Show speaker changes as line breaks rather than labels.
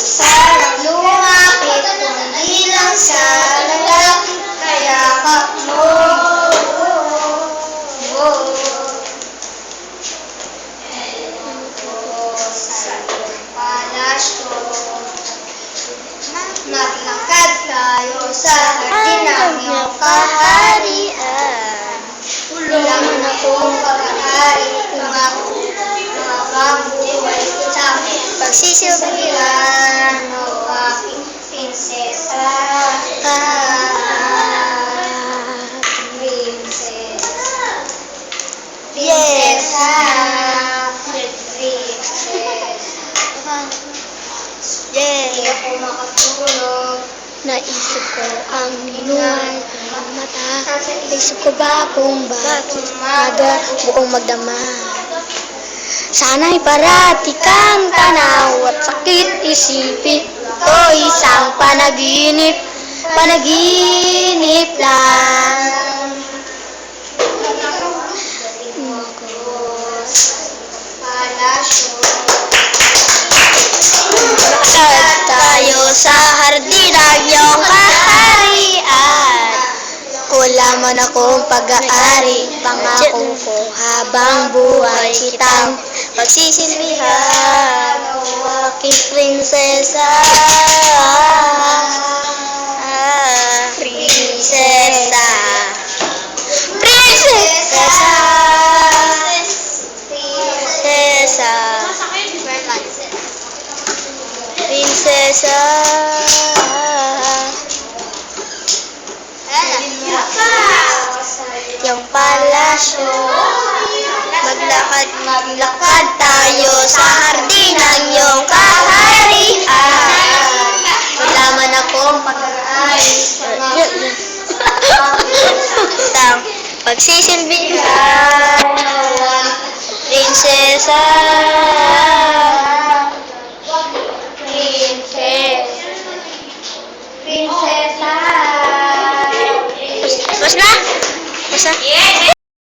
Sarang lumapit, kundi lang sa lalaki, kayakap mo. Sa iyong palasyo, maglakad tayo sa hardin ng iyong kaharian. Tulungan mo akong pag-aari, habang buhay kita, pagsisilbihan mo aking prinsesa. Prinsesa. Hindi ako makatulog.
Naisip ko ang minuan ng mata. Naisip ko ba kung bakit maga buong magdama. Sana'y parati kang tanaw at sakit isipin. Ito isang panaginip, panaginip lang.
Palasyo.
Lakad tayo sa hardin ng iyong kaharian. Kulaman akong pag-aari, pangako ko habang buhay kitang pagsisilbihan. Aking prinsesa. Prinsesa. Prinsesa. Prinsesa. Prinsesa. Yung palasyo, maglakad tayo sa hardin ng iyong kaharian. Kailangan akong pag-aari, isang pagsisilbihan. Prinsesa.
Prinsesa.
Basta na? Basta?